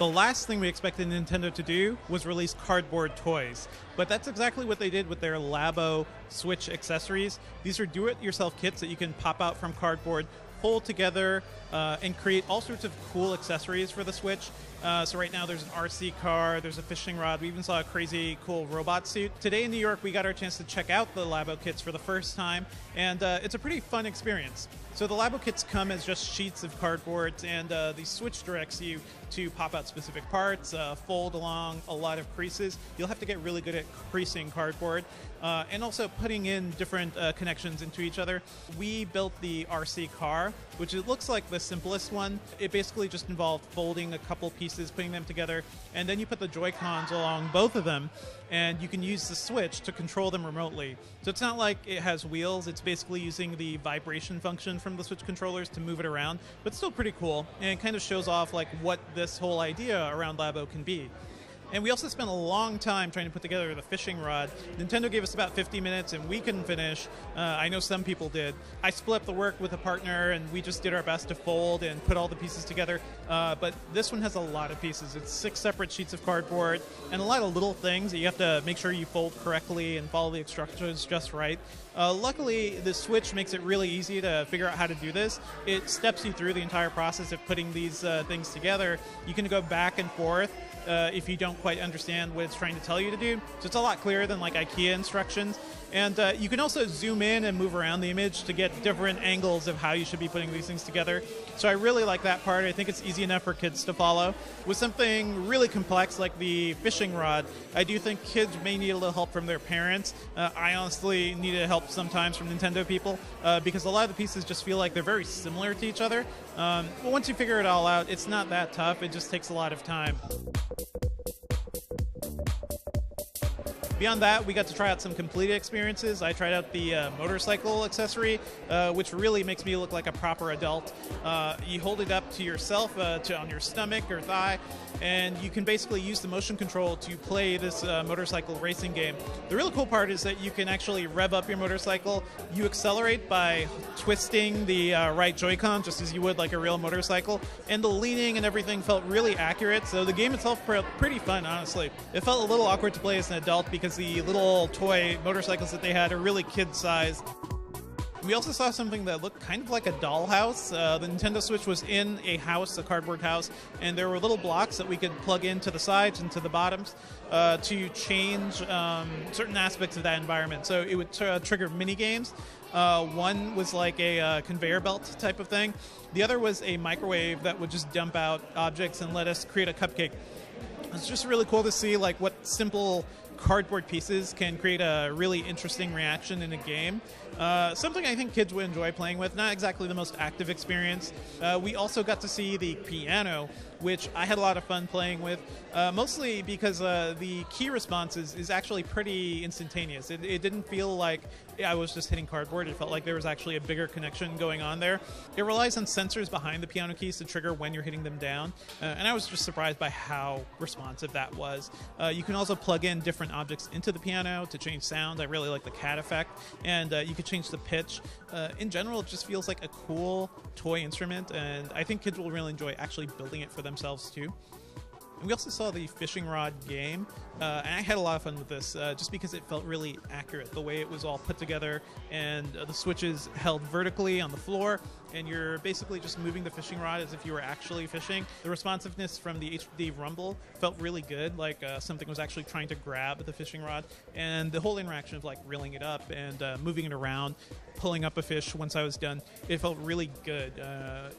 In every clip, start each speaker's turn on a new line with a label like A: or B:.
A: The last thing we expected Nintendo to do was release cardboard toys, but that's exactly what they did with their Labo Switch accessories. These are do-it-yourself kits that you can pop out from cardboard, fold together, and create all sorts of cool accessories for the Switch. So right now there's an RC car, there's a fishing rod, we even saw a crazy cool robot suit. Today in New York we got our chance to check out the Labo kits for the first time, and it's a pretty fun experience. So the Labo kits come as just sheets of cardboard, and the Switch directs you to pop out specific parts, fold along a lot of creases. You'll have to get really good at creasing cardboard, and also putting in different connections into each other. We built the RC car, which it looks like the simplest one. It basically just involved folding a couple pieces, putting them together, and then you put the Joy-Cons along both of them, and you can use the Switch to control them remotely. So it's not like it has wheels, it's basically using the vibration function from the Switch controllers to move it around, but still pretty cool, and it kind of shows off like what this whole idea around Labo can be. And we also spent a long time trying to put together the fishing rod. Nintendo gave us about 50 minutes and we couldn't finish. I know some people did. I split up the work with a partner and we just did our best to fold and put all the pieces together. But this one has a lot of pieces. It's 6 separate sheets of cardboard and a lot of little things that you have to make sure you fold correctly and follow the instructions just right. Luckily, the Switch makes it really easy to figure out how to do this. It steps you through the entire process of putting these things together. You can go back and forth if you don't quite understand what it's trying to tell you to do. So it's a lot clearer than like IKEA instructions. And you can also zoom in and move around the image to get different angles of how you should be putting these things together. So I really like that part. I think it's easy enough for kids to follow. With something really complex like the fishing rod, I do think kids may need a little help from their parents. I honestly needed help sometimes from Nintendo people because a lot of the pieces just feel like they're very similar to each other. But once you figure it all out, it's not that tough. It just takes a lot of time. Beyond that, we got to try out some completed experiences. I tried out the motorcycle accessory, which really makes me look like a proper adult. You hold it up to yourself, on your stomach or thigh, and you can basically use the motion control to play this motorcycle racing game. The really cool part is that you can actually rev up your motorcycle. You accelerate by twisting the right Joy-Con, just as you would like a real motorcycle, and the leaning and everything felt really accurate, so the game itself felt pretty fun, honestly. It felt a little awkward to play as an adult because the little toy motorcycles that they had are really kid-sized. We also saw something that looked kind of like a dollhouse. The Nintendo Switch was in a house, a cardboard house, and there were little blocks that we could plug into the sides and to the bottoms to change certain aspects of that environment. So it would trigger mini games. One was like a conveyor belt type of thing. The other was a microwave that would just dump out objects and let us create a cupcake. It's just really cool to see like what simple cardboard pieces can create a really interesting reaction in a game. Something I think kids would enjoy playing with, not exactly the most active experience. We also got to see the piano, which I had a lot of fun playing with, mostly because the key responses is actually pretty instantaneous. It didn't feel like I was just hitting cardboard. It felt like there was actually a bigger connection going on there. It relies on sensors behind the piano keys to trigger when you're hitting them down, and I was just surprised by how responsive that was. You can also plug in different objects into the piano to change sounds. I really like the cat effect, and you can change the pitch. In general, it just feels like a cool toy instrument, and I think kids will really enjoy actually building it for themselves too. And we also saw the fishing rod game, and I had a lot of fun with this just because it felt really accurate, the way it was all put together, and the switches held vertically on the floor, and you're basically just moving the fishing rod as if you were actually fishing. The responsiveness from the HD rumble felt really good, like something was actually trying to grab the fishing rod, and the whole interaction of like reeling it up and moving it around, pulling up a fish once I was done, it felt really good.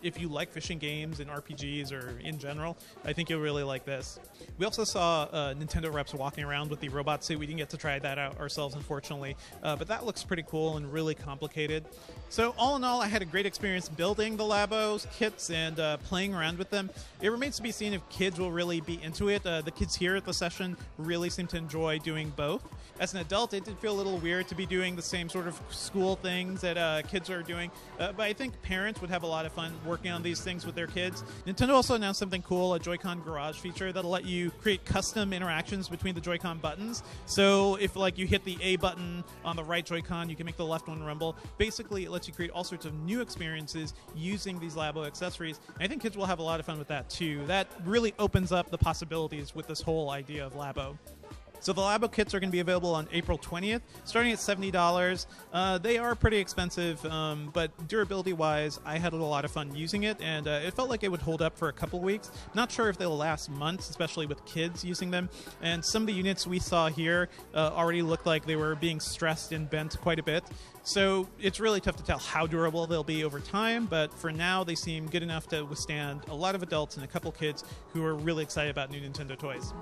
A: If you like fishing games and RPGs or in general, I think you'll really like this. We also saw Nintendo reps walking around with the robot suit. We didn't get to try that out ourselves, unfortunately, but that looks pretty cool and really complicated. So all in all, I had a great experience building the Labos kits and playing around with them. It remains to be seen if kids will really be into it. The kids here at the session really seem to enjoy doing both. As an adult, it did feel a little weird to be doing the same sort of school things that kids are doing, but I think parents would have a lot of fun working on these things with their kids. Nintendo also announced something cool, a Joy-Con garage feature feature that'll let you create custom interactions between the Joy-Con buttons. So if like you hit the A button on the right Joy-Con, you can make the left one rumble. Basically, it lets you create all sorts of new experiences using these Labo accessories. And I think kids will have a lot of fun with that too. That really opens up the possibilities with this whole idea of Labo. So the Labo kits are going to be available on April 20th, starting at $70. They are pretty expensive, but durability-wise, I had a lot of fun using it, and it felt like it would hold up for a couple weeks. Not sure if they'll last months, especially with kids using them. And some of the units we saw here already looked like they were being stressed and bent quite a bit. So it's really tough to tell how durable they'll be over time, but for now, they seem good enough to withstand a lot of adults and a couple kids who are really excited about new Nintendo toys.